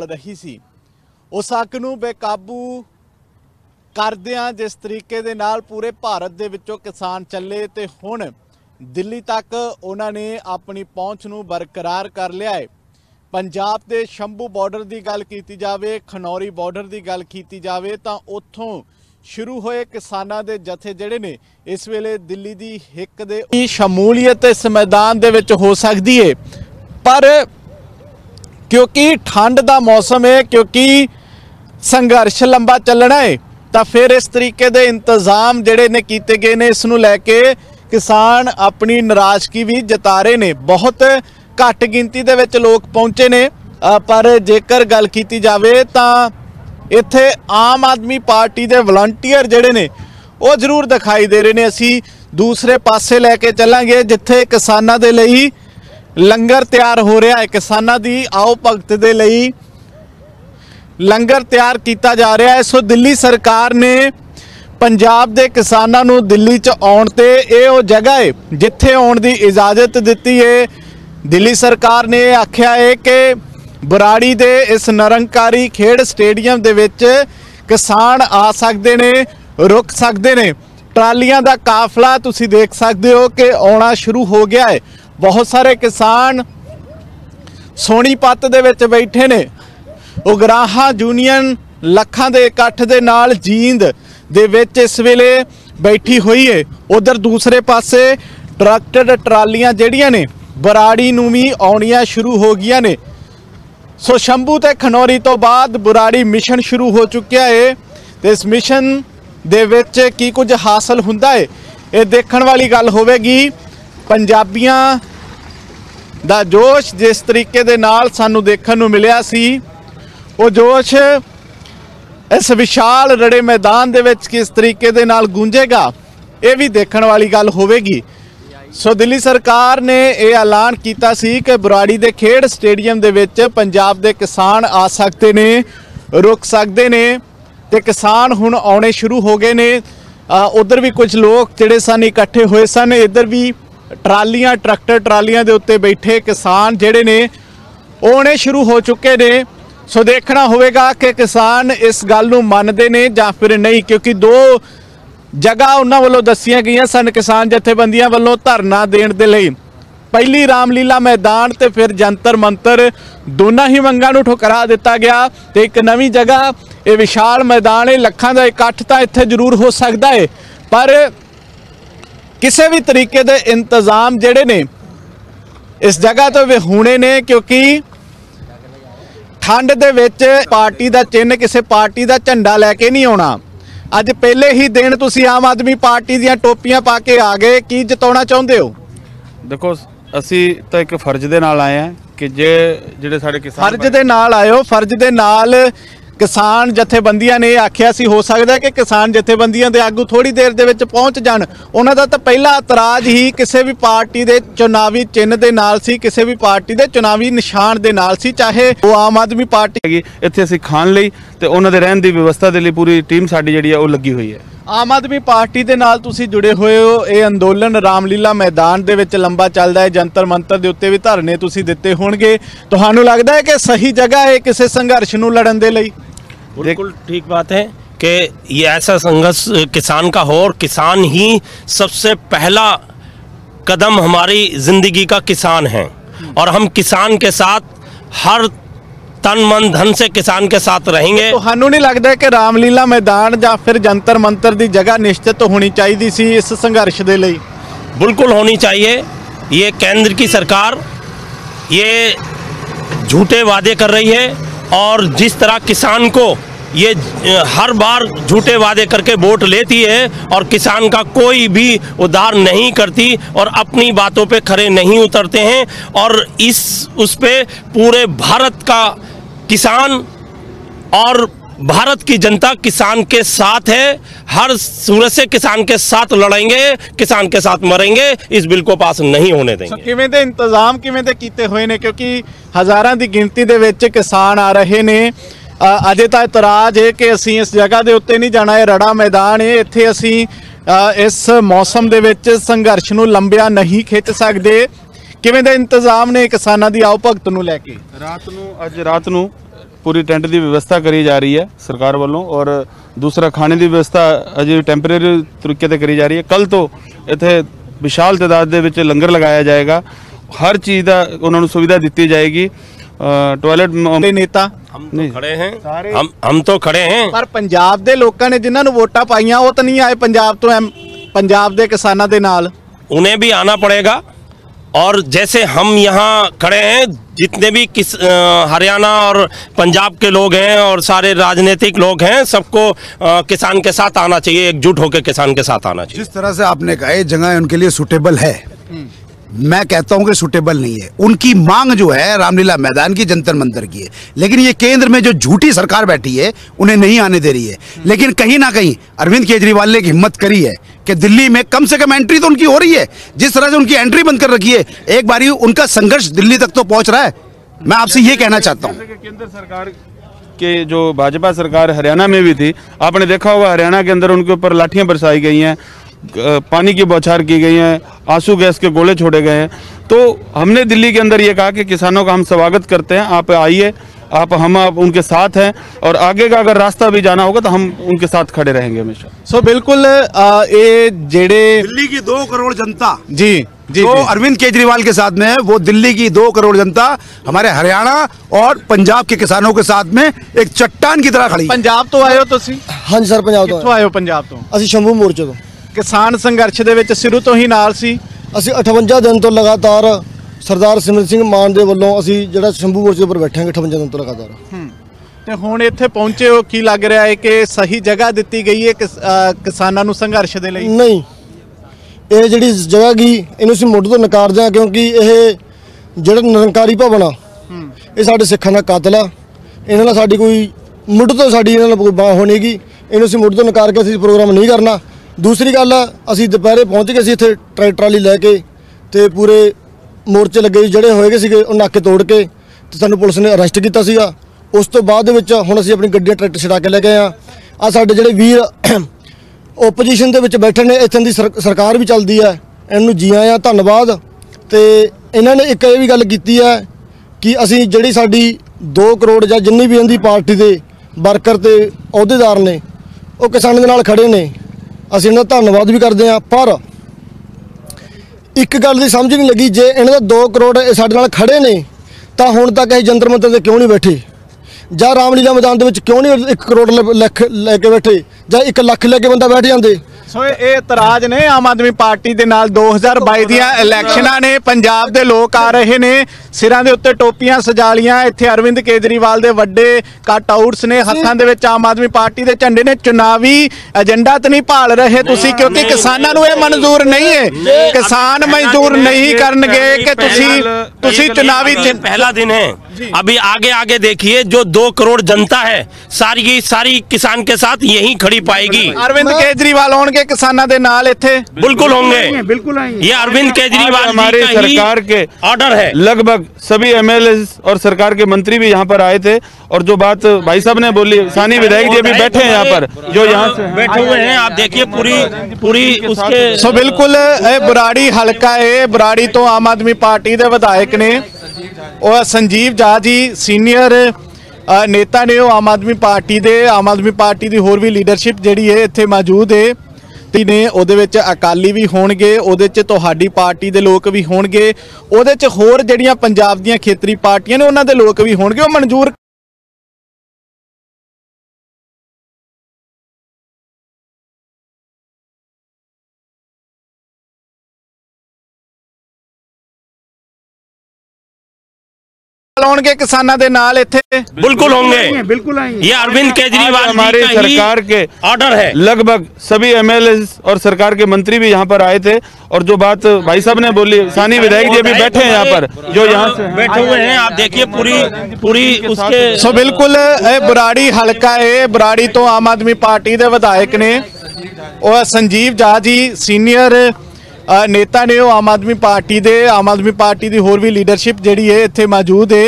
रही सी उस हक नूं बेकाबू करदिआं जिस तरीके दे नाल पूरे भारत दे विचों किसान चले ते हुण दिल्ली तक उन्हां ने अपनी पहुंच नूं बरकरार कर लिया है। पंजाब दे शंभू बॉर्डर की गल की जाए, खनौरी बॉर्डर की गल की जाए तो उत्थों शुरू होए किसानां दे जथे जिहड़े ने इस वेले दिल्ली दी हिक दे शमूलीयत इस मैदान दे विच हो सकती है, पर क्योंकि ठंड का मौसम है, क्योंकि संघर्ष लंबा चलना है, तो फिर इस तरीके दे इंतजाम जिहड़े ने कीते गए ने इस नूं लैके किसान अपनी नाराज़गी भी जता रहे ने। बहुत घट गिनती दे विच लोग पहुंचे ने, पर जेकर गल की जाए तो इत्थे आम आदमी पार्टी दे वलंटीयर जिहड़े ने वो जरूर दिखाई दे रहे ने। असी दूसरे पासे लैके चलांगे जिथे किसानां दे लई लंगर तैयार हो रहा है, किसानां दी आओ भगत दे लई लंगर तैयार किया जा रहा है। सो दिल्ली सरकार ने पंजाब दे किसानां नूं दिल्ली च आउण ते ये वो जगह है जिथे आउण दी इजाजत दिती है। दिल्ली सरकार ने आख्या है कि बराड़ी दे इस निरंकारी खेड स्टेडियम दे विच किसान आ सकते ने, रुक सकते ने। ट्रालियां दा काफला तुसीं देख सकते हो कि आउणा शुरू हो गया है। बहुत सारे किसान सोनीपत दे विच बैठे ने। उगराहा यूनियन लखां दे इकट्ठ दे नाल जींद दे विच इस वेले बैठी हुई है। उधर दूसरे पासे ट्रैक्टर ट्रालियां जिहड़ियां ने बराड़ी नूं भी आउणियां शुरू हो गईयां ने। सो शंभू ते खनौरी तो बाद बराड़ी मिशन शुरू हो चुकिया है ते इस मिशन दे विच की कुछ हासिल हुंदा है ये देखण वाली गल होवेगी। पंजाबियां दा जोश जिस तरीके दे नाल सानू देखण नूं मिलिया सी, वो जोश इस विशाल रड़े मैदान दे विच किस तरीके दे नाल गूंजेगा ये भी देखण वाली गल होवेगी। सो दिल्ली सरकार ने यह ऐलान किया सी कि बराड़ी दे खेड स्टेडियम दे विच पंजाब दे किसान आ सकते ने, रुक सकते ने ते किसान हुण आउणे शुरू हो गए ने। उधर भी कुछ लोग जिहड़े सन इकट्ठे हुए सन, इधर भी ट्रालियां ट्रैक्टर ट्रालियां दे उत्ते बैठे किसान जिहड़े ने आउणे शुरू हो चुके ने। सो देखना होवेगा कि किसान इस गल नूं मनदे ने जां फिर नहीं, क्योंकि दो जगह उन्हां वल्लों दस्सियां गईयां सन किसान जथेबंदियां वल्लों धरना देण दे लई। पहली रामलीला मैदान ते फिर जंतर मंतर दोनों ही मंगां नूं ठुकरा दिता गया ते एक नवीं जगह ये विशाल मैदान है। लखां दा इकट्ठ तां इत्थे जरूर हो सकदा है, पर किसी भी तरीके दे इंतजाम जिहड़े ने इस जगह तो विहूणे ने, क्योंकि ठंड दे विच पार्टी दा चिन्ह किसी पार्टी दा झंडा लैके नहीं आउणा। अज पहले ही दिन तुसी आम आदमी पार्टी दीयां टोपियां पा के आ गए, की जताउणा चाहुंदे हो? देखो असी तो एक फर्ज दे नाल आए हैं कि ਜਿਹੜੇ ਸਾਡੇ किसान फर्ज दे नाल आए हो। फर्ज दे नाल किसान जथेबंदियां ने आख्या सी हो सकता है कि किसान जथेबंदियां दे आगू थोड़ी देर दे विच पहुंच जाण। उन्हां दा तां पहला इतराज ही किसी भी पार्टी दे चुनावी चिन्ह दे नाल सी, किसी भी पार्टी दे चुनावी निशान दे नाल सी, चाहे वो आम आदमी पार्टी हैगी। इत्थे असीं खाण लई ते उन्हां दे रहण दी व्यवस्था दे लई पूरी टीम साडी जिहड़ी है वो लगी हुई है। आम आदमी पार्टी दे नाल तुसीं जुड़े हुए हो। ये अंदोलन रामलीला मैदान दे विच लंबा चलदा है, जंतर मंतर दे उत्ते भी धरने तुसीं दित्ते होणगे। तुहानूं लगदा है कि सही जगह है किसी संघर्ष नूं लड़न दे लई? बिल्कुल ठीक बात है कि ये ऐसा संघर्ष किसान का हो, और किसान ही सबसे पहला कदम हमारी ज़िंदगी का किसान है, और हम किसान के साथ हर तन मन धन से किसान के साथ रहेंगे। तो हानू नहीं लगता है कि रामलीला मैदान या फिर जंतर मंतर की जगह निश्चित होनी चाहिए सी इस संघर्ष के लिए? बिल्कुल होनी चाहिए। ये केंद्र की सरकार ये झूठे वादे कर रही है, और जिस तरह किसान को ये हर बार झूठे वादे करके वोट लेती है और किसान का कोई भी उद्धार नहीं करती और अपनी बातों पे खरे नहीं उतरते हैं, और उस पे पूरे भारत का किसान और भारत की जनता किसान के साथ है। हर सूरत से किसान के साथ लड़ेंगे, किसान के साथ मरेंगे। इस बिल को पास नहीं होने देंगे। किवें दे इंतजाम किवें दे कीते हुए ने, क्योंकि हज़ारां दी गिनती दे विच किसान आ रहे ने। अजे तां इतराज है कि असीं इस जगह दे उत्ते नहीं जाना, है रड़ा मैदान है, इत्थे असीं इस मौसम दे विच संघर्ष नूं लंबिया नहीं खिच सकदे। किवें दे इंतजाम ने किसानां दी आओ भगत नूं लैके? रात नूं पूरी टेंट की व्यवस्था करी जा रही है सरकार वालों, और दूसरा खाने की व्यवस्था अजे टैंपरेरी तरीके से करी जा रही है। कल तो इत्थे विशाल तादाद दे विच लंगर लगाया जाएगा, हर चीज़ का उन्होंने सुविधा दी जाएगी। टॉयलेट नेता हम तो खड़े हैं, हम तो खड़े हैं, पर पंजाब दे लोकां ने जिन्हां नूं वोटां पाईयां वो तो नहीं आए पंजाब तो, पंजाब दे किसानां दे नाल उन्हें भी आना पड़ेगा। और जैसे हम यहाँ खड़े हैं, जितने भी हरियाणा और पंजाब के लोग हैं और सारे राजनीतिक लोग हैं, सबको किसान के साथ आना चाहिए, एकजुट होकर किसान के साथ आना चाहिए। जिस तरह से आपने कहा ये जगह उनके लिए सुटेबल है, मैं कहता हूं कि सुटेबल नहीं है। उनकी मांग जो है रामलीला मैदान की, जंतर मंतर की है, लेकिन ये केंद्र में जो झूठी सरकार बैठी है उन्हें नहीं आने दे रही है। लेकिन कहीं ना कहीं अरविंद केजरीवाल ने एक हिम्मत करी है कि दिल्ली में कम से कम एंट्री तो उनकी हो रही है। जिस तरह से उनकी एंट्री बंद कर रखी है, एक बारी उनका संघर्ष दिल्ली तक तो पहुंच रहा है। मैं आपसे ये कहना चाहता हूँ, केंद्र सरकार के जो भाजपा सरकार हरियाणा में भी थी, आपने देखा होगा हरियाणा के अंदर उनके ऊपर लाठियां बरसाई गई हैं, पानी की बौछार की गई है, आंसू गैस के गोले छोड़े गए हैं। तो हमने दिल्ली के अंदर ये कहा कि किसानों का हम स्वागत करते हैं, आप आइए, आप उनके साथ हैं, और आगे का अगर रास्ता भी जाना होगा तो हम उनके साथ खड़े रहेंगे हमेशा। सो बिल्कुल ये जेड़े दिल्ली की 2 करोड़ जनता जी जी जो जी। अरविंद केजरीवाल के साथ में है, वो दिल्ली की 2 करोड़ जनता हमारे हरियाणा और पंजाब के किसानों के साथ में एक चट्टान की तरह खड़ी है। पंजाब तो आए हो तुसी? हाँ जी सर, पंजाब कित्थों ਤੋਂ आए हो पंजाब तो? ਅਸੀਂ ਸ਼ੰਭੂ ਮੋਰਚੇ ਤੋਂ। किसान संघर्ष ਦੇ ਵਿੱਚ ਸ਼ੁਰੂ ਤੋਂ ਹੀ ਨਾਲ ਸੀ। ਅਸੀਂ 58 ਦਿਨ ਤੋਂ ਲਗਾਤਾਰ ਸਰਦਾਰ ਸਿਮਰਨ ਸਿੰਘ ਮਾਨ ਦੇ ਵੱਲੋਂ ਅਸੀਂ ਜਿਹੜਾ ਸ਼ੰਭੂ ਮੋਰਚੇ ਉੱਪਰ ਬੈਠੇ ਹਾਂ 58 ਦਿਨ ਤੋਂ ਲਗਾਤਾਰ। ਤੇ ਹੁਣ ਇੱਥੇ ਪਹੁੰਚੇ ਹੋ, ਕੀ ਲੱਗ ਰਿਹਾ ਹੈ ਕਿ ਸਹੀ ਜਗ੍ਹਾ ਦਿੱਤੀ ਗਈ ਹੈ ਕਿਸਾਨਾਂ ਨੂੰ ਸੰਘਰਸ਼ ਦੇ ਲਈ? ਨਹੀਂ, ਇਹ ਜਿਹੜੀ ਜਗ੍ਹਾ ਗਈ ਇਹਨੂੰ ਅਸੀਂ ਮੁੱਢ ਤੋਂ ਨਕਾਰਦੇ ਹਾਂ, ਕਿਉਂਕਿ ਇਹ ਜਿਹੜਾ ਨਿਰੰਕਾਰੀ ਭਵਨ ਆ ਇਹ ਸਾਡੇ ਸਿੱਖਾਂ ਦਾ ਕਾਤਲ ਆ। ਇਹਨਾਂ ਨਾਲ ਸਾਡੀ ਕੋਈ ਮੁੱਢ ਤੋਂ ਸਾਡੀ ਇਹਨਾਂ ਨਾਲ ਕੋਈ ਬਾਹ ਹੋਣੀਗੀ, ਇਹਨੂੰ ਅਸੀਂ ਮੁੱਢ ਤੋਂ ਨਕਾਰ ਕੇ ਅਸੀਂ ਪ੍ਰੋਗਰਾਮ ਨਹੀਂ ਕਰਨਾ। दूसरी गल असी दोपहरे पहुँच गए इत्थे ट्रैक्टर ट्राली लैके ते पूरे मोर्चे लगे जोड़े होए सीगे नाके तोड़ के ते सानू पुलिस ने अरेस्ट किया सीगा। उस तो बाद हुण असी अपनी गड्डियां ट्रैक्टर छड़ा के लैके आए आ साडे जिहड़े वीर ओपोजिशन दे विच बैठे ने, इत्थों दी सरकार भी चलदी है, इन्हूं जी आए आ धन्नवाद। ते इन्हां ने एक ये भी गल कीती है कि असी जिहड़ी साडी 2 करोड़ जां जिन्नी भी इहदी पार्टी दे वर्कर ते अहुदेदार ने वो किसानां दे नाल खड़े ने, ਅਸੀਂ ਇਹਨਾਂ ਦਾ ਧੰਨਵਾਦ ਵੀ ਕਰਦੇ ਹਾਂ। ਪਰ ਇੱਕ ਗੱਲ ਦੀ ਸਮਝ ਨਹੀਂ ਲੱਗੀ, ਜੇ ਇਹਨਾਂ ਦਾ 2 ਕਰੋੜ ਸਾਡੇ ਨਾਲ ਖੜੇ ਨੇ ਤਾਂ ਹੁਣ ਤੱਕ ਇਹ ਜੰਤਰ ਮੰਤਰ ਤੇ ਕਿਉਂ ਨਹੀਂ ਬੈਠੇ, ਜਾਂ ਰਾਮਲੀਲਾ ਮੈਦਾਨ ਦੇ ਵਿੱਚ ਕਿਉਂ ਨਹੀਂ 1 ਕਰੋੜ ਲੈ ਕੇ ਬੈਠੇ, ਜਾਂ 1 ਲੱਖ ਲੈ ਕੇ ਬੰਦਾ ਬੈਠ ਜਾਂਦੇ। ਸੋ ਇਹ ਇਤਰਾਜ਼ ਨੇ ਆਮ ਆਦਮੀ ਪਾਰਟੀ ਦੇ ਨਾਲ 2022 ਦੀਆਂ ਇਲੈਕਸ਼ਨਾਂ ਨੇ। ਪੰਜਾਬ ਦੇ ਲੋਕ ਆ ਰਹੇ ਨੇ, ਸਿਰਾਂ ਦੇ ਉੱਤੇ ਟੋਪੀਆਂ ਸਜਾ ਲੀਆਂ, ਇੱਥੇ ਅਰਵਿੰਦ ਕੇਜਰੀਵਾਲ ਦੇ ਵੱਡੇ ਕੱਟ ਆਊਟਸ ਨੇ, ਹੱਥਾਂ ਦੇ ਵਿੱਚ ਆਮ ਆਦਮੀ ਪਾਰਟੀ ਦੇ ਝੰਡੇ ਨੇ। ਚੁਣਾਵੀ ਏਜੰਡਾ ਤਾਂ ਨਹੀਂ ਭਾਲ ਰਹੇ ਤੁਸੀਂ, ਕਿਉਂਕਿ ਕਿਸਾਨਾਂ ਨੂੰ ਇਹ ਮਨਜ਼ੂਰ ਨਹੀਂ ਹੈ, ਕਿਸਾਨ ਮਜ਼ਦੂਰ ਨਹੀਂ ਕਰਨਗੇ ਕਿ ਤੁਸੀਂ ਚੁਣਾਵੀ पहला दिन है। अभी आगे आगे देखिए, जो 2 करोड़ जनता है सारी की सारी किसान के साथ यही खड़ी पाएगी। अरविंद केजरीवाल होंगे किसानों के नाल इत्थे? बिल्कुल होंगे, बिल्कुल आएंगे। ये अरविंद केजरीवाल हमारे जी का ही सरकार के ऑर्डर है। लगभग सभी एमएलए और सरकार के मंत्री भी यहाँ पर आए थे, और जो बात भाई साहब ने बोली, सानी विधायक जी भी बैठे हैं यहाँ पर, जो यहाँ से बैठे हुए हैं, आप देखिए पूरी उसके। सो बिल्कुल बुराड़ी हलका है, बुराड़ी तो आम आदमी पार्टी के विधायक ने और संजीव झा जी सीनियर नेता ने, वो आम आदमी पार्टी की होर भी लीडरशिप जिहड़ी है इत्थे मौजूद है ने। ਉਹਦੇ ਵਿੱਚ ਅਕਾਲੀ ਵੀ ਹੋਣਗੇ, ਉਹਦੇ 'ਚ ਤੁਹਾਡੀ ਪਾਰਟੀ ਦੇ ਲੋਕ ਵੀ ਹੋਣਗੇ, ਉਹਦੇ 'ਚ ਹੋਰ ਜਿਹੜੀਆਂ ਪੰਜਾਬ ਦੀਆਂ ਖੇਤਰੀ ਪਾਰਟੀਆਂ ਨੇ ਉਹਨਾਂ ਦੇ ਲੋਕ ਵੀ ਹੋਣਗੇ। ਉਹ ਮਨਜ਼ੂਰ होंगे किसानों के नाल इत्थे? बिल्कुल होंगे, बिल्कुल आएंगे। ये अरविंद केजरीवाल हमारे जी का ही सरकार के ऑर्डर है। लगभग सभी एमएलए और सरकार के मंत्री भी यहाँ पर आए थे, और जो बात भाई साहब ने बोली, सानी विधायक जी भी बैठे हैं यहाँ पर, जो यहाँ से बैठे हुए हैं, आप देखिए पूरी उसके। सो बिल्कुल बुराड़ी हलका है, बुराड़ी तो आम आदमी पार्टी के विधायक ने और संजीव झा जी सीनियर नेता ने, वो आम आदमी पार्टी की होर भी लीडरशिप जिहड़ी है इत्थे मौजूद है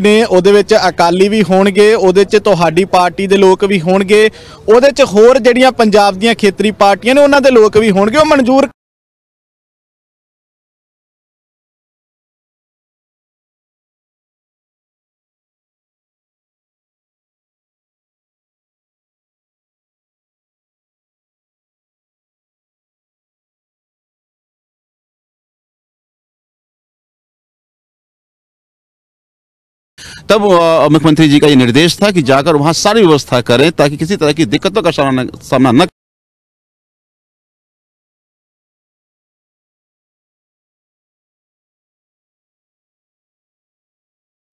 ने। ਉਹਦੇ ਵਿੱਚ ਅਕਾਲੀ ਵੀ ਹੋਣਗੇ, ਉਹਦੇ 'ਚ ਤੁਹਾਡੀ ਪਾਰਟੀ ਦੇ ਲੋਕ ਵੀ ਹੋਣਗੇ, ਉਹਦੇ 'ਚ ਹੋਰ ਜਿਹੜੀਆਂ ਪੰਜਾਬ ਦੀਆਂ ਖੇਤਰੀ ਪਾਰਟੀਆਂ ਨੇ ਉਹਨਾਂ ਦੇ ਲੋਕ ਵੀ ਹੋਣਗੇ। ਉਹ ਮਨਜ਼ੂਰ तब मुख्यमंत्री जी का ये निर्देश था कि जाकर वहां सारी व्यवस्था करें ताकि किसी तरह की दिक्कतों का सामना न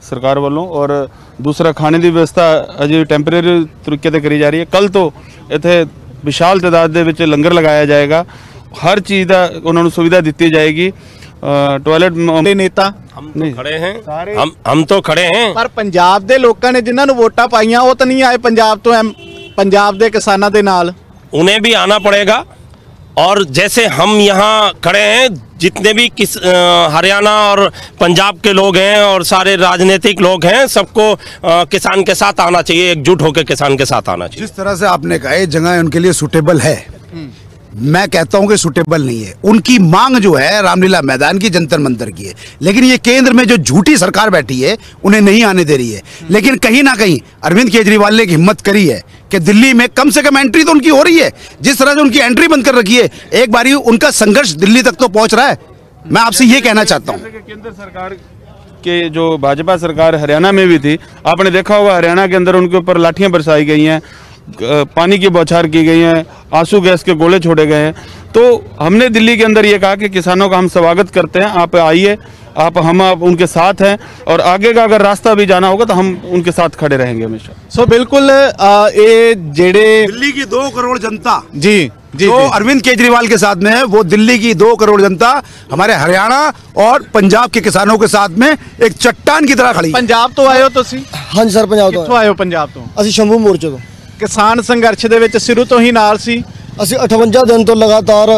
सरकार वालों। और दूसरा खाने की व्यवस्था अजे टैंपरेरी तरीके से करी जा रही है। कल तो इत्थे विशाल तादाद दे विच लंगर लगाया जाएगा, हर चीज़ का उन्होंने सुविधा दी जाएगी। टॉयलेट नेता नहीं खड़े हैं, हम तो खड़े हैं, पर पंजाब दे लोकां ने जिन्हां नूं वोटां पाईयां वो तो नहीं आए पंजाब तो पंजाब दे किसानां दे नाल, उन्हें भी आना पड़ेगा। और जैसे हम यहाँ खड़े हैं, जितने भी हरियाणा और पंजाब के लोग हैं और सारे राजनीतिक लोग हैं, सबको किसान के साथ आना चाहिए, एकजुट होकर किसान के साथ आना चाहिए। जिस तरह से आपने कहा ये जगह उनके लिए सूटेबल है, मैं कहता हूं कि सूटेबल नहीं है। उनकी मांग जो है रामलीला मैदान की, जंतर मंतर की है, लेकिन ये केंद्र में जो झूठी सरकार बैठी है उन्हें नहीं आने दे रही है। लेकिन कहीं ना कहीं अरविंद केजरीवाल ने एक हिम्मत करी है कि दिल्ली में कम से कम एंट्री तो उनकी हो रही है। जिस तरह से उनकी एंट्री बंद कर रखी है, एक बारी उनका संघर्ष दिल्ली तक तो पहुंच रहा है। मैं आपसे ये कहना चाहता हूँ, केंद्र सरकार के जो भाजपा सरकार हरियाणा में भी थी, आपने देखा होगा हरियाणा के अंदर उनके ऊपर लाठियां बरसाई गई हैं, पानी की बौछार की गई है, आंसू गैस के गोले छोड़े गए हैं। तो हमने दिल्ली के अंदर ये कहा कि किसानों का हम स्वागत करते हैं, आप आइए, हम उनके साथ हैं और आगे का अगर रास्ता भी जाना होगा तो हम उनके साथ खड़े रहेंगे हमेशा। सो बिल्कुल ये जेड़े दिल्ली की 2 करोड़ जनता जी जी जो अरविंद केजरीवाल के साथ में है, वो दिल्ली की 2 करोड़ जनता हमारे हरियाणा और पंजाब के किसानों के साथ में एक चट्टान की तरह खड़ी। पंजाब तो आए हो तुसी? हाँ जी सर, पंजाब कित्थों ਤੋਂ आए हो पंजाब तो? ਅਸੀਂ ਸ਼ੰਭੂ ਮੋਰਚੇ ਤੋਂ। किसान संघर्ष ਦੇ ਵਿੱਚ ਸ਼ੁਰੂ ਤੋਂ ਹੀ ਨਾਲ ਸੀ। ਅਸੀਂ 58 ਦਿਨ ਤੋਂ ਲਗਾਤਾਰ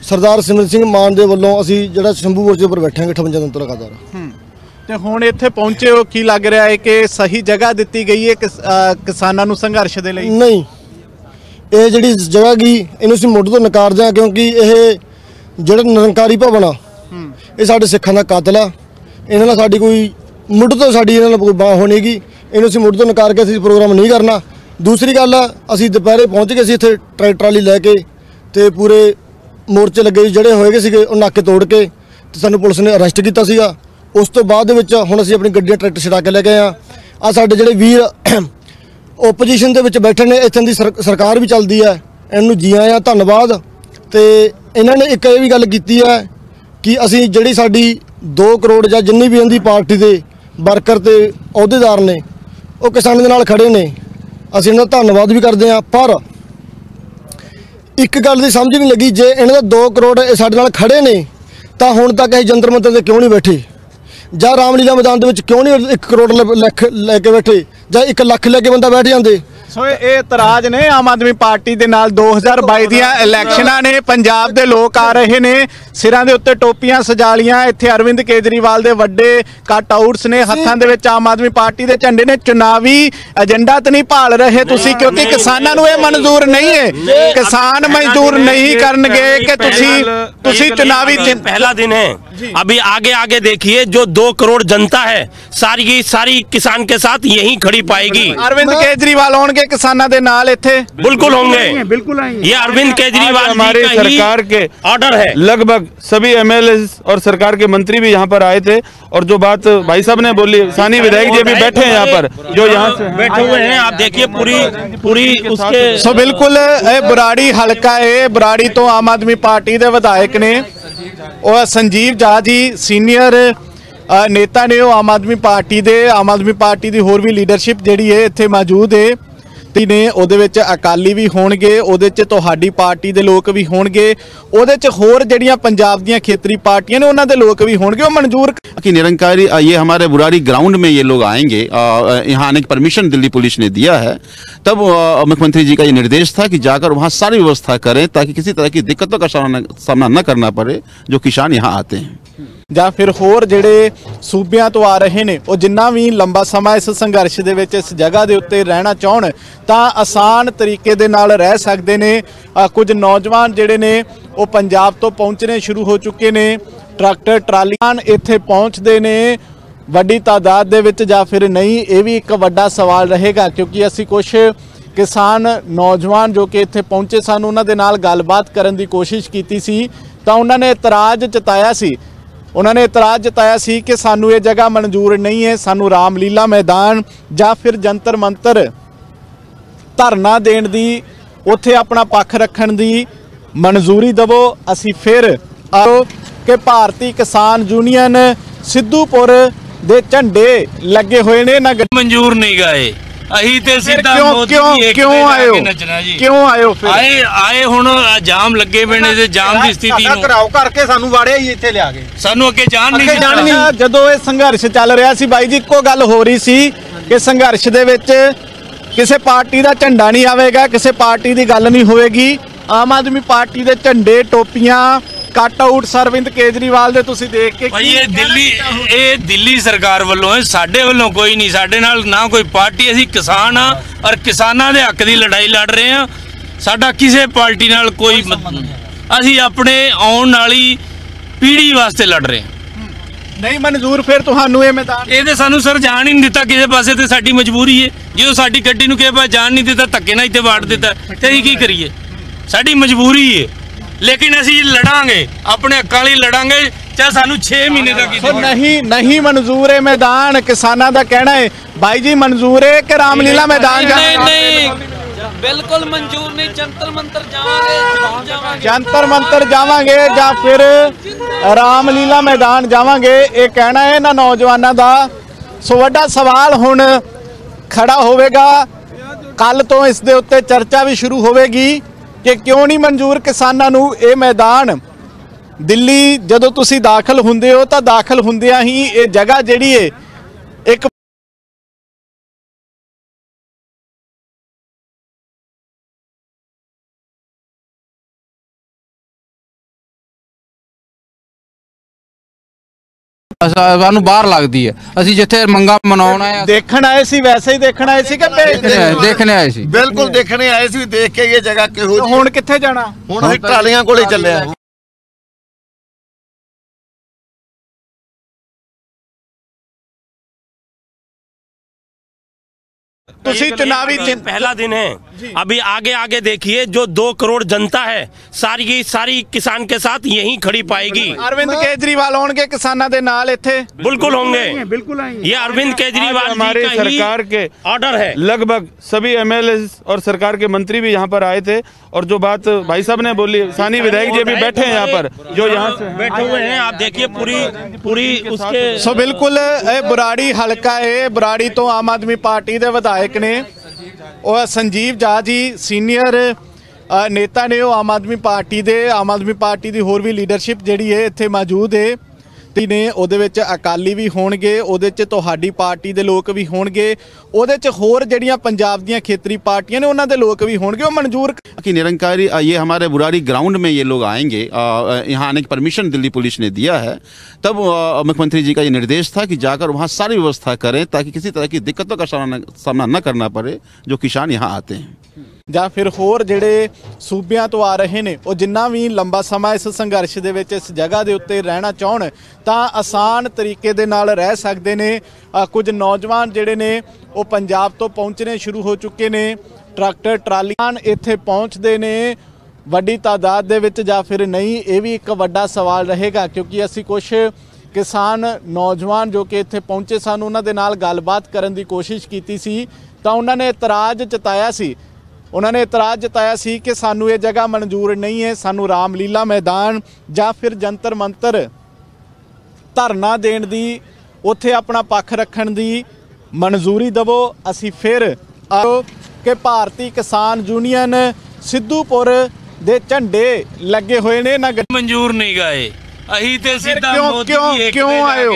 ਸਰਦਾਰ ਸਿਮਰਨ ਸਿੰਘ ਮਾਨ ਦੇ ਵੱਲੋਂ ਅਸੀਂ ਜਿਹੜਾ ਸ਼ੰਭੂ ਮੋਰਚੇ ਉੱਪਰ ਬੈਠੇ ਹਾਂ 58 ਦਿਨ ਤੋਂ ਲਗਾਤਾਰ। ਤੇ ਹੁਣ ਇੱਥੇ ਪਹੁੰਚੇ ਹੋ, ਕੀ ਲੱਗ ਰਿਹਾ ਹੈ ਕਿ ਸਹੀ ਜਗ੍ਹਾ ਦਿੱਤੀ ਗਈ ਹੈ ਕਿਸਾਨਾਂ ਨੂੰ ਸੰਘਰਸ਼ ਦੇ ਲਈ? ਨਹੀਂ, ਇਹ ਜਿਹੜੀ ਜਗ੍ਹਾ ਗਈ ਇਹਨੂੰ ਅਸੀਂ ਮੁੱਢ ਤੋਂ ਨਕਾਰਦੇ ਹਾਂ, ਕਿਉਂਕਿ ਇਹ ਜਿਹੜਾ ਨਿਰੰਕਾਰੀ ਭਵਨ ਆ ਇਹ ਸਾਡੇ ਸਿੱਖਾਂ ਦਾ ਕਾਤਲ ਆ। ਇਹਨਾਂ ਨਾਲ ਸਾਡੀ ਕੋਈ ਮੁੱਢ ਤੋਂ ਸਾਡੀ ਇਹਨਾਂ ਨਾਲ ਕੋਈ ਬਾਹ ਹੋਣੀ ਗੀ, ਇਹਨੂੰ ਅਸੀਂ ਮੁੱਢ ਤੋਂ ਨਕਾਰ ਕੇ ਅਸੀਂ ਪ੍ਰੋਗਰਾਮ ਨਹੀਂ ਕਰਨਾ। ਦੂਸਰੀ ਗੱਲ ਅਸੀਂ ਦੁਪਹਿਰੇ ਪਹੁੰਚ ਗਏ ਸੀ ਇੱਥੇ ਟਰੈਕਟਰ ਟਰਾਲੀ ਲੈ ਕੇ, ਤੇ ਪੂਰੇ ਮੋਰਚੇ ਲੱਗੇ ਜਿਹੜੇ ਹੋਏਗੇ ਸੀਗੇ ਉਹ ਨਾਕੇ ਤੋੜ ਕੇ ਤੇ ਸਾਨੂੰ ਪੁਲਿਸ ਨੇ ਅਰੈਸਟ ਕੀਤਾ ਸੀਗਾ। ਉਸ ਤੋਂ ਬਾਅਦ ਦੇ ਵਿੱਚ ਹੁਣ ਅਸੀਂ ਆਪਣੀ ਗੱਡੀਆਂ ਟਰੈਕਟਰ ਛਡਾ ਕੇ ਲੈ ਗਏ ਆ। ਸਾਡੇ ਜਿਹੜੇ ਵੀਰ ਓਪੋਜੀਸ਼ਨ ਦੇ ਵਿੱਚ ਬੈਠੇ ਨੇ, ਇੱਥੇ ਦੀ ਸਰਕਾਰ ਵੀ ਚੱਲਦੀ ਹੈ, ਇਹਨੂੰ ਜੀ ਆਇਆਂ, ਧੰਨਵਾਦ। ਤੇ ਇਹਨਾਂ ਨੇ ਇੱਕ ਇਹ ਵੀ ਗੱਲ ਕੀਤੀ ਹੈ ਕਿ ਅਸੀਂ ਜਿਹੜੀ ਸਾਡੀ 2 ਕਰੋੜ ਜਾਂ ਜਿੰਨੀ ਵੀ ਇਹਦੀ ਪਾਰਟੀ ਦੇ ਵਰਕਰ ਤੇ ਅਹੁਦੇਦਾਰ ਨੇ ਉਹ ਕਿਸਾਨਾਂ ਦੇ ਨਾਲ ਖੜੇ ਨੇ, ਅਸੀਂ ਇਹਨਾਂ ਦਾ ਧੰਨਵਾਦ ਵੀ ਕਰਦੇ ਹਾਂ। ਪਰ ਇੱਕ ਗੱਲ ਦੀ ਸਮਝ ਨਹੀਂ ਲੱਗੀ, ਜੇ ਇਹਨਾਂ ਦਾ 2 ਕਰੋੜ ਸਾਡੇ ਨਾਲ ਖੜੇ ਨੇ ਤਾਂ ਹੁਣ ਤੱਕ ਇਹ ਜੰਤਰ ਮੰਤਰ ਤੇ ਕਿਉਂ ਨਹੀਂ ਬੈਠੇ, ਜਾਂ ਰਾਮਲੀਲਾ ਮੈਦਾਨ ਦੇ ਵਿੱਚ ਕਿਉਂ ਨਹੀਂ 1 ਕਰੋੜ ਲੈ ਕੇ ਬੈਠੇ, ਜਾਂ 1 ਲੱਖ ਲੈ ਕੇ ਬੰਦਾ ਬੈਠ ਜਾਂਦੇ। ਸੋ ਇਹ ਇਤਰਾਜ਼ ਨੇ ਆਮ ਆਦਮੀ ਪਾਰਟੀ ਦੇ ਨਾਲ 2022 ਦੀਆਂ ਇਲੈਕਸ਼ਨਾਂ ਨੇ, ਪੰਜਾਬ ਦੇ ਲੋਕ ਆ ਰਹੇ ਨੇ, ਸਿਰਾਂ ਦੇ ਉੱਤੇ ਟੋਪੀਆਂ ਸਜਾ ਲੀਆਂ, ਇੱਥੇ ਅਰਵਿੰਦ ਕੇਜਰੀਵਾਲ ਦੇ ਵੱਡੇ ਕੱਟ ਆਊਟਸ ਨੇ, ਹੱਥਾਂ ਦੇ ਵਿੱਚ ਆਮ ਆਦਮੀ ਪਾਰਟੀ ਦੇ ਝੰਡੇ ਨੇ। ਚੁਣਾਵੀ ਏਜੰਡਾ ਤਾਂ ਨਹੀਂ ਭਾਲ ਰਹੇ ਤੁਸੀਂ, ਕਿਉਂਕਿ ਕਿਸਾਨਾਂ ਨੂੰ ਇਹ ਮਨਜ਼ੂਰ ਨਹੀਂ ਹੈ, ਕਿਸਾਨ ਮਜ਼ਦੂਰ ਨਹੀਂ ਕਰਨਗੇ ਕਿ ਤੁਸੀਂ ਚੁਣਾਵੀ पहला दिन है। अभी आगे आगे देखिए, जो 2 करोड़ जनता है सारी की सारी किसान के साथ यही खड़ी पाएगी। अरविंद केजरीवाल होंगे किसानों के नाल इत्थे? बिल्कुल होंगे, बिल्कुल आएंगे। ये अरविंद केजरीवाल हमारे जी का ही सरकार के ऑर्डर है। लगभग सभी एमएलए और सरकार के मंत्री भी यहाँ पर आए थे, और जो बात भाई साहब ने बोली, सानी विधायक जी भी बैठे हैं यहाँ पर, जो यहाँ से बैठे हुए हैं, आप देखिए पूरी उसके। सो बिल्कुल बुराड़ी हलका है, बुराड़ी तो आम आदमी पार्टी के विधायक ने और संजीव झा जी सीनियर नेता ने, आम आदमी पार्टी की होर भी लीडरशिप जिहड़ी है इत्थे मौजूद है ने, ਉਹਦੇ ਵਿੱਚ ਅਕਾਲੀ ਵੀ ਹੋਣਗੇ, ਉਹਦੇ 'ਚ ਤੁਹਾਡੀ ਪਾਰਟੀ ਦੇ ਲੋਕ ਵੀ ਹੋਣਗੇ, ਉਹਦੇ 'ਚ ਹੋਰ ਜਿਹੜੀਆਂ ਪੰਜਾਬ ਦੀਆਂ ਖੇਤਰੀ ਪਾਰਟੀਆਂ ਨੇ ਉਹਨਾਂ ਦੇ ਲੋਕ ਵੀ ਹੋਣਗੇ। ਉਹ ਮਨਜ਼ੂਰ कि निरंकारी ये हमारे बुराड़ी ग्राउंड में ये लोग आएंगे, यहाँ आने की परमिशन दिल्ली पुलिस ने दिया है। तब मुख्यमंत्री जी का ये निर्देश था कि जाकर वहाँ सारी व्यवस्था करें ताकि किसी तरह की दिक्कतों का सामना न करना पड़े जो किसान यहाँ आते हैं। ਜਾਂ ਫਿਰ ਹੋਰ ਜਿਹੜੇ ਸੂਬਿਆਂ ਤੋਂ ਆ ਰਹੇ ਨੇ, ਉਹ ਜਿੰਨਾ ਵੀ ਲੰਬਾ ਸਮਾਂ ਇਸ ਸੰਘਰਸ਼ ਦੇ ਵਿੱਚ ਇਸ ਜਗ੍ਹਾ ਦੇ ਉੱਤੇ ਰਹਿਣਾ ਚਾਹਣ ਤਾਂ ਆਸਾਨ ਤਰੀਕੇ ਦੇ ਨਾਲ ਰਹਿ ਸਕਦੇ ਨੇ। ਕੁਝ ਨੌਜਵਾਨ ਜਿਹੜੇ ਨੇ ਉਹ ਪੰਜਾਬ ਤੋਂ ਪਹੁੰਚਣੇ ਸ਼ੁਰੂ ਹੋ ਚੁੱਕੇ ਨੇ, ਟਰੈਕਟਰ ਟਰਾਲੀਆਂ ਇੱਥੇ ਪਹੁੰਚਦੇ ਨੇ ਵੱਡੀ ਤਾਦਾਦ ਦੇ ਵਿੱਚ ਜਾਂ ਫਿਰ ਨਹੀਂ, ਇਹ ਵੀ ਇੱਕ ਵੱਡਾ ਸਵਾਲ ਰਹੇਗਾ। ਕਿਉਂਕਿ ਅਸੀਂ ਕੁਝ ਕਿਸਾਨ ਨੌਜਵਾਨ ਜੋ ਕਿ ਇੱਥੇ ਪਹੁੰਚੇ ਸਨ ਉਹਨਾਂ ਦੇ ਨਾਲ ਗੱਲਬਾਤ ਕਰਨ ਦੀ ਕੋਸ਼ਿਸ਼ ਕੀਤੀ ਸੀ ਤਾਂ ਉਹਨਾਂ ਨੇ ਇਤਰਾਜ਼ ਜਤਾਇਆ ਸੀ ਉਹਨਾਂ ਨੇ ਇਤਰਾਜ਼ ਜਤਾਇਆ ਸੀ ਕਿ ਸਾਨੂੰ ਇਹ ਜਗ੍ਹਾ ਮਨਜ਼ੂਰ ਨਹੀਂ ਹੈ, ਸਾਨੂੰ ਰਾਮਲੀਲਾ ਮੈਦਾਨ ਜਾਂ ਫਿਰ ਜੰਤਰ ਮੰਤਰ ਧਰਨਾ ਦੇਣ ਦੀ, ਉੱਥੇ ਆਪਣਾ ਪੱਖ ਰੱਖਣ ਦੀ ਮਨਜ਼ੂਰੀ ਦੇਵੋ। ਅਸੀਂ ਫਿਰ ਆਓ ਕਿ ਭਾਰਤੀ ਕਿਸਾਨ ਯੂਨੀਅਨ ਸਿੱਧੂਪੁਰ ਦੇ ਝੰਡੇ ਲੱਗੇ ਹੋਏ ਨੇ ਨਾ ਮਨਜ਼ੂਰ ਨਹੀਂ ਗਏ ਅਹੀਂ ਤੇ ਸਿੱਧਾ ਕਿਉਂ ਆਏ ਹੋ? ਕਿਉਂ ਆਏ ਹੋ ਫਿਰ? ਆਏ ਹੁਣ ਜਾਮ ਲੱਗੇ ਪਏ ਨੇ ਤੇ ਜਾਮ ਦੀ ਸਥਿਤੀ ਨੂੰ ਘਰਾਓ ਕਰਕੇ ਸਾਨੂੰ ਵਾੜਿਆ ਹੀ ਇੱਥੇ ਲਿਆ ਕੇ, ਸਾਨੂੰ ਅੱਗੇ ਜਾਣ ਨਹੀਂ ਦਿੱਤਾ। ਜਦੋਂ ਇਹ ਸੰਘਰਸ਼ ਚੱਲ ਰਿਹਾ ਸੀ ਬਾਈ ਜੀ, ਇੱਕੋ ਗੱਲ ਹੋ ਰਹੀ ਸੀ ਕਿ ਸੰਘਰਸ਼ ਦੇ ਵਿੱਚ ਕਿਸੇ ਪਾਰਟੀ ਦਾ ਝੰਡਾ ਨਹੀਂ ਆਵੇਗਾ, ਕਿਸੇ ਪਾਰਟੀ ਦੀ ਗੱਲ ਨਹੀਂ ਹੋਵੇਗੀ। ਆਮ ਆਦਮੀ ਪਾਰਟੀ ਦੇ ਝੰਡੇ, ਟੋਪੀਆਂ, ਕੱਟ ਆਊਟ ਅਰਵਿੰਦ ਕੇਜਰੀਵਾਲ ਦੇ ਤੁਸੀਂ ਦੇਖ ਕੇ ਭਾਈ ਇਹ ਦਿੱਲੀ ਸਰਕਾਰ ਵੱਲੋਂ ਹੈ, ਸਾਡੇ ਵੱਲੋਂ ਕੋਈ ਨਹੀਂ। ਸਾਡੇ ਨਾਲ ਨਾ ਕੋਈ ਪਾਰਟੀ, ਅਸੀਂ ਕਿਸਾਨ ਆ ਔਰ ਕਿਸਾਨਾਂ ਦੇ ਹੱਕ ਦੀ ਲੜਾਈ ਲੜ ਰਹੇ ਆ। ਸਾਡਾ ਕਿਸੇ ਪਾਰਟੀ ਨਾਲ ਕੋਈ ਅਸੀਂ ਆਪਣੇ ਆਉਣ ਵਾਲੀ ਪੀੜ੍ਹੀ ਵਾਸਤੇ ਲੜ ਰਹੇ ਹਾਂ। ਨਹੀਂ ਮਨਜ਼ੂਰ ਫਿਰ ਤੁਹਾਨੂੰ ਇਹ ਮੈਦਾਨ? ਇਹ ਤੇ ਸਾਨੂੰ ਸਰ ਜਾਣ ਹੀ ਨਹੀਂ ਦਿੱਤਾ ਕਿਸੇ ਪਾਸੇ, ਤੇ ਸਾਡੀ ਮਜਬੂਰੀ ਹੈ। ਜਦੋਂ ਸਾਡੀ ਗੱਡੀ ਨੂੰ ਕਿਸੇ ਪਾਸੇ ਜਾਣ ਨਹੀਂ ਦਿੱਤਾ, ਧੱਕੇ ਨਾਲ ਇੱਥੇ ਵਾੜ ਦਿੱਤਾ, ਤੇ ਅਸੀਂ ਕੀ ਕਰੀਏ? ਸਾਡੀ ਮਜਬੂਰੀ ਹੈ, ਲੇਕਿਨ ਅਸੀਂ ਲੜਾਂਗੇ, ਆਪਣੇ ਹੱਕਾਂ ਲਈ ਲੜਾਂਗੇ, ਚਾਹੇ ਸਾਨੂੰ 6 ਮਹੀਨੇ ਦਾ ਕੀ। ਨਹੀਂ ਮਨਜ਼ੂਰ ਹੈ ਮੈਦਾਨ, ਕਿਸਾਨਾਂ ਦਾ ਕਹਿਣਾ ਹੈ। ਬਾਈ ਜੀ ਮਨਜ਼ੂਰ ਹੈ ਕਿ ਰਾਮਲੀਲਾ ਮੈਦਾਨ ਜਾਣਾ? ਨਹੀਂ ਬਿਲਕੁਲ ਮਨਜ਼ੂਰ ਨਹੀਂ। ਜੰਤਰ ਮੰਤਰ ਜਾਵਾਂਗੇ, ਜੰਤਰ ਮੰਤਰ ਜਾਵਾਂਗੇ ਜਾਂ ਫਿਰ ਰਾਮਲੀਲਾ ਮੈਦਾਨ ਜਾਵਾਂਗੇ, ਇਹ ਕਹਿਣਾ ਹੈ ਇਹਨਾਂ ਨੌਜਵਾਨਾਂ ਦਾ। ਸੋ ਵੱਡਾ ਸਵਾਲ ਹੁਣ ਖੜਾ ਹੋਵੇਗਾ, ਕੱਲ ਤੋਂ ਇਸ ਦੇ ਉੱਤੇ ਚਰਚਾ ਵੀ ਸ਼ੁਰੂ ਹੋਵੇਗੀ ਕਿ ਕਿਉਂ ਨਹੀਂ ਮਨਜ਼ੂਰ ਕਿਸਾਨਾਂ ਨੂੰ ਇਹ ਮੈਦਾਨ। ਦਿੱਲੀ ਜਦੋਂ ਤੁਸੀਂ ਦਾਖਲ ਹੁੰਦੇ ਹੋ ਤਾਂ ਦਾਖਲ ਹੁੰਦਿਆਂ ਹੀ ਇਹ ਜਗ੍ਹਾ ਜਿਹੜੀ ਹੈ ਇੱਕ ਸਾਨੂੰ ਬਾਹਰ ਲੱਗਦੀ ਹੈ। ਅਸੀਂ ਜਿੱਥੇ ਮੰਗਾ ਮਨਾਉਣਾ ਹੈ ਦੇਖਣ ਆਏ ਸੀ, ਵੈਸੇ ਹੀ ਦੇਖਣ ਆਏ ਸੀ ਕਿ ਦੇਖਣੇ ਆਏ ਸੀ? ਬਿਲਕੁਲ ਦੇਖਣੇ ਆਏ ਸੀ, ਦੇਖ ਕੇ ਇਹ ਜਗ੍ਹਾ ਕਿਹੋ ਜਿਹੀ। ਹੁਣ ਕਿੱਥੇ ਜਾਣਾ? ਹੁਣ ਅਸੀਂ ਟਰਾਲੀਆਂ ਕੋਲੇ ਚੱਲੇ ਆ। चुनावी पहला दिन है, अभी आगे आगे देखिए, जो 2 करोड़ जनता है सारी की सारी किसान के साथ यहीं खड़ी पाएगी। अरविंद केजरीवाल होंगे किसानों के नाल इत्थे? बिल्कुल होंगे, बिल्कुल आएंगे। ये अरविंद केजरीवाल हमारे सरकार के ऑर्डर है। लगभग सभी एमएलए और सरकार के मंत्री भी यहाँ पर आए थे, और जो बात भाई साहब ने बोली, सानी विधायक जी भी बैठे हैं यहाँ पर, जो यहाँ से बैठे हुए हैं, आप देखिए पूरी उसके। सो बिल्कुल बुराड़ी हलका है, बुराड़ी तो आम आदमी पार्टी के विधायक ने और संजीव झा जी सीनियर नेता ने, आम आदमी पार्टी की होर भी लीडरशिप जिहड़ी है इत्थे मौजूद है ने। ਉਹਦੇ ਵਿੱਚ ਅਕਾਲੀ ਵੀ ਹੋਣਗੇ, ਉਹਦੇ 'ਚ ਤੁਹਾਡੀ ਪਾਰਟੀ ਦੇ ਲੋਕ ਵੀ ਹੋਣਗੇ, ਉਹਦੇ 'ਚ ਹੋਰ ਜਿਹੜੀਆਂ ਪੰਜਾਬ ਦੀਆਂ ਖੇਤਰੀ ਪਾਰਟੀਆਂ ਨੇ ਉਹਨਾਂ ਦੇ ਲੋਕ भी होंगे। वो मंजूर कि निरंकारी ये हमारे बुराड़ी ग्राउंड में ये लोग आएंगे, यहाँ आने की परमिशन दिल्ली पुलिस ने दिया है। तब मुख्यमंत्री जी का ये निर्देश था कि जाकर वहाँ सारी व्यवस्था करें ताकि किसी तरह की दिक्कतों का सामना न करना पड़े जो किसान यहाँ आते हैं। ਜਾਂ ਫਿਰ ਹੋਰ ਜਿਹੜੇ ਸੂਬਿਆਂ ਤੋਂ ਆ ਰਹੇ ਨੇ, ਉਹ ਜਿੰਨਾ ਵੀ ਲੰਬਾ ਸਮਾਂ ਇਸ ਸੰਘਰਸ਼ ਦੇ ਵਿੱਚ ਇਸ ਜਗ੍ਹਾ ਦੇ ਉੱਤੇ ਰਹਿਣਾ ਚਾਹਣ ਤਾਂ ਆਸਾਨ ਤਰੀਕੇ ਦੇ ਨਾਲ ਰਹਿ ਸਕਦੇ ਨੇ। ਕੁਝ ਨੌਜਵਾਨ ਜਿਹੜੇ ਨੇ ਉਹ ਪੰਜਾਬ ਤੋਂ ਪਹੁੰਚਣੇ ਸ਼ੁਰੂ ਹੋ ਚੁੱਕੇ ਨੇ, ਟਰੈਕਟਰ ਟਰਾਲੀਆਂ ਇੱਥੇ ਪਹੁੰਚਦੇ ਨੇ ਵੱਡੀ ਤਾਦਾਦ ਦੇ ਵਿੱਚ ਜਾਂ ਫਿਰ ਨਹੀਂ, ਇਹ ਵੀ ਇੱਕ ਵੱਡਾ ਸਵਾਲ ਰਹੇਗਾ। ਕਿਉਂਕਿ ਅਸੀਂ ਕੁਝ ਕਿਸਾਨ ਨੌਜਵਾਨ ਜੋ ਕਿ ਇੱਥੇ ਪਹੁੰਚੇ ਸਨ ਉਹਨਾਂ ਦੇ ਨਾਲ ਗੱਲਬਾਤ ਕਰਨ ਦੀ ਕੋਸ਼ਿਸ਼ ਕੀਤੀ ਸੀ ਤਾਂ ਉਹਨਾਂ ਨੇ ਇਤਰਾਜ਼ ਜਤਾਇਆ ਸੀ। ਉਹਨਾਂ ਨੇ ਇਤਰਾਜ਼ ਜਤਾਇਆ ਸੀ ਕਿ ਸਾਨੂੰ ਇਹ ਜਗ੍ਹਾ ਮਨਜ਼ੂਰ ਨਹੀਂ ਹੈ, ਸਾਨੂੰ ਰਾਮਲੀਲਾ ਮੈਦਾਨ ਜਾਂ ਫਿਰ ਜੰਤਰ ਮੰਤਰ ਧਰਨਾ ਦੇਣ ਦੀ, ਉੱਥੇ ਆਪਣਾ ਪੱਖ ਰੱਖਣ ਦੀ ਮਨਜ਼ੂਰੀ ਦੇਵੋ। ਅਸੀਂ ਫਿਰ ਆਓ ਕਿ ਭਾਰਤੀ ਕਿਸਾਨ ਯੂਨੀਅਨ ਸਿੱਧੂਪੁਰ ਦੇ ਝੰਡੇ ਲੱਗੇ ਹੋਏ ਨੇ ਨਾ ਮਨਜ਼ੂਰ ਨਹੀਂ ਗਏ ਅਹੀਂ ਤੇ ਸਿੱਧਾ ਕਿਉਂ ਆਏ ਹੋ?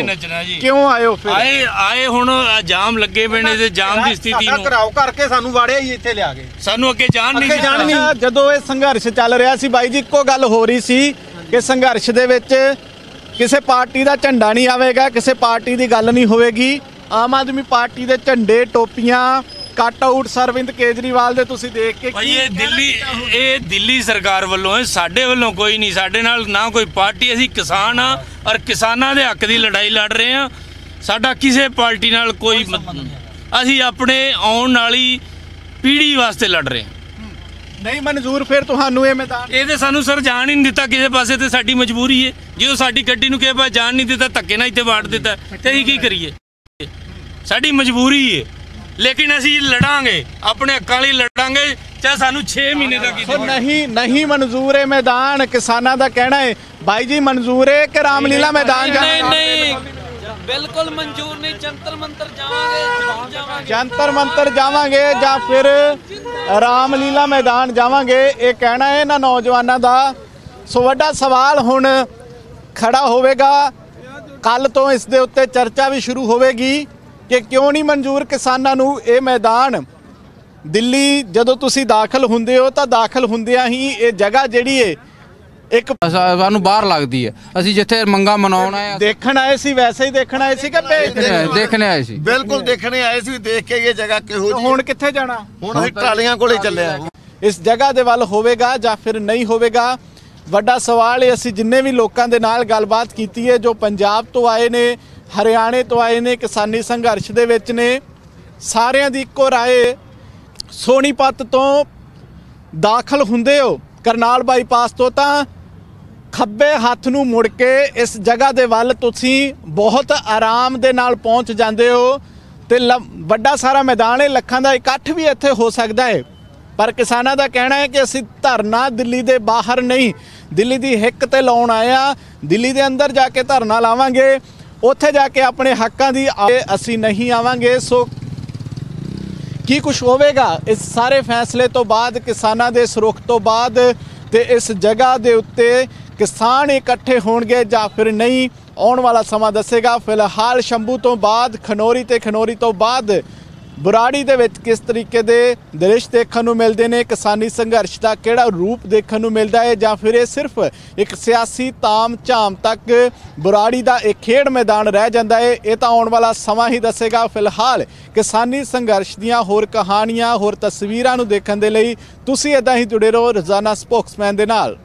ਕਿਉਂ ਆਏ ਹੋ ਫਿਰ? ਆਏ ਹੁਣ ਜਾਮ ਲੱਗੇ ਪਏ ਨੇ ਤੇ ਜਾਮ ਦੀ ਸਥਿਤੀ ਨੂੰ ਘਰਾਓ ਕਰਕੇ ਸਾਨੂੰ ਵਾੜਿਆ ਹੀ ਇੱਥੇ ਲਿਆ ਕੇ, ਸਾਨੂੰ ਅੱਗੇ ਜਾਣ ਨਹੀਂ ਦਿੱਤਾ। ਜਦੋਂ ਇਹ ਸੰਘਰਸ਼ ਚੱਲ ਰਿਹਾ ਸੀ ਬਾਈ ਜੀ, ਇੱਕੋ ਗੱਲ ਹੋ ਰਹੀ ਸੀ ਕਿ ਸੰਘਰਸ਼ ਦੇ ਵਿੱਚ ਕਿਸੇ ਪਾਰਟੀ ਦਾ ਝੰਡਾ ਨਹੀਂ ਆਵੇਗਾ, ਕਿਸੇ ਪਾਰਟੀ ਦੀ ਗੱਲ ਨਹੀਂ ਹੋਵੇਗੀ। ਆਮ ਆਦਮੀ ਪਾਰਟੀ ਦੇ ਝੰਡੇ, ਟੋਪੀਆਂ, ਕੱਟ ਆਊਟ ਅਰਵਿੰਦ ਕੇਜਰੀਵਾਲ ਦੇ ਤੁਸੀਂ ਦੇਖ ਕੇ ਭਾਈ ਇਹ ਦਿੱਲੀ ਸਰਕਾਰ ਵੱਲੋਂ ਹੈ, ਸਾਡੇ ਵੱਲੋਂ ਕੋਈ ਨਹੀਂ। ਸਾਡੇ ਨਾਲ ਨਾ ਕੋਈ ਪਾਰਟੀ, ਅਸੀਂ ਕਿਸਾਨ ਆ ਔਰ ਕਿਸਾਨਾਂ ਦੇ ਹੱਕ ਦੀ ਲੜਾਈ ਲੜ ਰਹੇ ਆ। ਸਾਡਾ ਕਿਸੇ ਪਾਰਟੀ ਨਾਲ ਕੋਈ ਅਸੀਂ ਆਪਣੇ ਆਉਣ ਵਾਲੀ ਪੀੜ੍ਹੀ ਵਾਸਤੇ ਲੜ ਰਹੇ ਹਾਂ। ਨਹੀਂ ਮਨਜ਼ੂਰ ਫਿਰ ਤੁਹਾਨੂੰ ਇਹ ਮੈਦਾਨ? ਇਹ ਤੇ ਸਾਨੂੰ ਸਰ ਜਾਣ ਹੀ ਨਹੀਂ ਦਿੱਤਾ ਕਿਸੇ ਪਾਸੇ, ਤੇ ਸਾਡੀ ਮਜਬੂਰੀ ਹੈ। ਜਦੋਂ ਸਾਡੀ ਗੱਡੀ ਨੂੰ ਕਿਸੇ ਪਾਸੇ ਜਾਣ ਨਹੀਂ ਦਿੱਤਾ, ਧੱਕੇ ਨਾਲ ਇੱਥੇ ਵਾੜ ਦਿੱਤਾ, ਤੇ ਅਸੀਂ ਕੀ ਕਰੀਏ? ਸਾਡੀ ਮਜਬੂਰੀ ਹੈ, ਲੇਕਿਨ ਅਸੀਂ ਲੜਾਂਗੇ, ਆਪਣੇ ਹੱਕਾਂ ਲਈ ਲੜਾਂਗੇ, ਚਾਹੇ ਸਾਨੂੰ 6 ਮਹੀਨੇ ਤੱਕ। ਸੋ ਨਹੀਂ ਮਨਜ਼ੂਰ ਹੈ ਮੈਦਾਨ। ਕਿਸਾਨਾਂ ਦਾ ਕਹਿਣਾ ਹੈ ਭਾਈ ਜੀ ਮਨਜ਼ੂਰ ਹੈ ਕਿ ਰਾਮਲੀਲਾ ਮੈਦਾਨ ਜਾਣਾ? ਨਹੀਂ ਬਿਲਕੁਲ ਮਨਜ਼ੂਰ ਨਹੀਂ। ਜੰਤਰ ਮੰਤਰ ਜਾਵਾਂਗੇ, ਜ਼ਰੂਰ ਜਾਵਾਂਗੇ। ਜੰਤਰ ਮੰਤਰ ਜਾਵਾਂਗੇ ਜਾਂ ਫਿਰ ਰਾਮਲੀਲਾ ਮੈਦਾਨ ਜਾਵਾਂਗੇ, ਇਹ ਕਹਿਣਾ ਹੈ ਇਹਨਾਂ ਨੌਜਵਾਨਾਂ ਦਾ। ਸੋ ਵੱਡਾ ਸਵਾਲ ਹੁਣ ਖੜਾ ਹੋਵੇਗਾ, ਕੱਲ ਤੋਂ ਇਸ ਦੇ ਉੱਤੇ ਚਰਚਾ ਵੀ ਸ਼ੁਰੂ ਹੋਵੇਗੀ ਕਿ ਕਿਉਂ ਨਹੀਂ ਮਨਜ਼ੂਰ ਕਿਸਾਨਾਂ ਨੂੰ ਇਹ ਮੈਦਾਨ। ਦਿੱਲੀ ਜਦੋਂ ਤੁਸੀਂ ਦਾਖਲ ਹੁੰਦੇ ਹੋ ਤਾਂ ਦਾਖਲ ਹੁੰਦਿਆਂ ਹੀ ਇਹ ਜਗ੍ਹਾ ਜਿਹੜੀ ਹੈ ਇੱਕ ਸਾਨੂੰ ਬਾਹਰ ਲੱਗਦੀ ਹੈ। ਅਸੀਂ ਜਿੱਥੇ ਮੰਗਾ ਮਨਾਉਣ ਆਏ ਦੇਖਣ ਆਏ ਸੀ, ਵੈਸੇ ਹੀ ਦੇਖਣ ਆਏ ਸੀ ਕਿ ਦੇਖਣੇ ਆਏ ਸੀ? ਬਿਲਕੁਲ ਦੇਖਣੇ ਆਏ ਸੀ, ਦੇਖ ਕੇ ਇਹ ਜਗ੍ਹਾ ਕਿਹੋ ਜਿਹੀ। ਹੁਣ ਕਿੱਥੇ ਜਾਣਾ? ਹੁਣ ਅਸੀਂ ਟਰਾਲੀਆਂ ਕੋਲੇ ਚੱਲੇ ਆ। ਇਸ ਜਗ੍ਹਾ ਦੇ ਵੱਲ ਹੋਵੇਗਾ ਜਾਂ ਫਿਰ ਨਹੀਂ ਹੋਵੇਗਾ, ਵੱਡਾ ਸਵਾਲ ਹੈ। ਅਸੀਂ ਜਿੰਨੇ ਵੀ ਲੋਕਾਂ ਦੇ ਨਾਲ ਗੱਲਬਾਤ ਕੀਤੀ ਹੈ, ਜੋ ਪੰਜਾਬ ਤੋਂ ਆਏ ਨੇ, ਹਰਿਆਣੇ ਤੋਂ ਆਏ ਨੇ, ਕਿਸਾਨੀ ਸੰਘਰਸ਼ ਦੇ ਵਿੱਚ ਨੇ, ਸਾਰਿਆਂ ਦੀ ਇੱਕੋ ਰਾਏ, ਸੋਨੀਪਤ ਤੋਂ ਦਾਖਲ ਹੁੰਦੇ ਹੋ ਕਰਨਾਲ ਬਾਈਪਾਸ ਤੋਂ ਤਾਂ ਖੱਬੇ ਹੱਥ ਨੂੰ ਮੁੜ ਕੇ ਇਸ ਜਗ੍ਹਾ ਦੇ ਵੱਲ ਤੁਸੀਂ ਬਹੁਤ ਆਰਾਮ ਦੇ ਨਾਲ ਪਹੁੰਚ ਜਾਂਦੇ ਹੋ ਤੇ ਵੱਡਾ ਸਾਰਾ ਮੈਦਾਨ ਹੈ, ਲੱਖਾਂ ਦਾ ਇਕੱਠ ਵੀ ਇੱਥੇ ਹੋ ਸਕਦਾ ਹੈ। ਪਰ ਕਿਸਾਨਾਂ ਦਾ ਕਹਿਣਾ ਹੈ ਕਿ ਅਸੀਂ ਧਰਨਾ ਦਿੱਲੀ ਦੇ ਬਾਹਰ ਨਹੀਂ, ਦਿੱਲੀ ਦੀ ਹਿੱਕ ਤੇ ਲਾਉਣ ਆਇਆ, ਦਿੱਲੀ ਦੇ ਅੰਦਰ ਜਾ ਕੇ ਧਰਨਾ ਲਾਵਾਂਗੇ, ਉੱਥੇ ਜਾ ਕੇ ਆਪਣੇ ਹੱਕਾਂ ਦੀ ਅਸੀਂ ਨਹੀਂ ਆਵਾਂਗੇ। ਸੋ ਕੀ ਕੁਝ ਹੋਵੇਗਾ ਇਸ ਸਾਰੇ ਫੈਸਲੇ ਤੋਂ ਬਾਅਦ, ਕਿਸਾਨਾਂ ਦੇ ਇਸ ਰੁਖ ਤੋਂ ਬਾਅਦ, ਤੇ ਇਸ ਜਗ੍ਹਾ ਦੇ ਉੱਤੇ ਕਿਸਾਨ ਇਕੱਠੇ ਹੋਣਗੇ ਜਾਂ ਫਿਰ ਨਹੀਂ, ਆਉਣ ਵਾਲਾ ਸਮਾਂ ਦੱਸੇਗਾ। ਫਿਲਹਾਲ ਸ਼ੰਭੂ ਤੋਂ ਬਾਅਦ ਖਨੌਰੀ ਤੇ ਖਨੌਰੀ ਤੋਂ ਬਾਅਦ ਬੁਰਾੜੀ ਦੇ ਵਿੱਚ ਕਿਸ ਤਰੀਕੇ ਦੇ ਦ੍ਰਿਸ਼ ਦੇਖਣ ਨੂੰ ਮਿਲਦੇ ਨੇ, ਕਿਸਾਨੀ ਸੰਘਰਸ਼ ਦਾ ਕਿਹੜਾ ਰੂਪ ਦੇਖਣ ਨੂੰ ਮਿਲਦਾ ਹੈ, ਜਾਂ ਫਿਰ ਇਹ ਸਿਰਫ ਇੱਕ ਸਿਆਸੀ ਤਾਮ ਝਾਮ ਤੱਕ ਬੁਰਾੜੀ ਦਾ ਇੱਕ ਖੇਡ ਮੈਦਾਨ ਰਹਿ ਜਾਂਦਾ ਹੈ, ਇਹ ਤਾਂ ਆਉਣ ਵਾਲਾ ਸਮਾਂ ਹੀ ਦੱਸੇਗਾ। ਫਿਲਹਾਲ ਕਿਸਾਨੀ ਸੰਘਰਸ਼ ਦੀਆਂ ਹੋਰ ਕਹਾਣੀਆਂ, ਹੋਰ ਤਸਵੀਰਾਂ ਨੂੰ ਦੇਖਣ ਦੇ ਲਈ ਤੁਸੀਂ ਇੱਦਾਂ ਹੀ ਜੁੜੇ ਰਹੋ ਰੋਜ਼ਾਨਾ ਸਪੋਕਸਮੈਨ ਦੇ ਨਾਲ।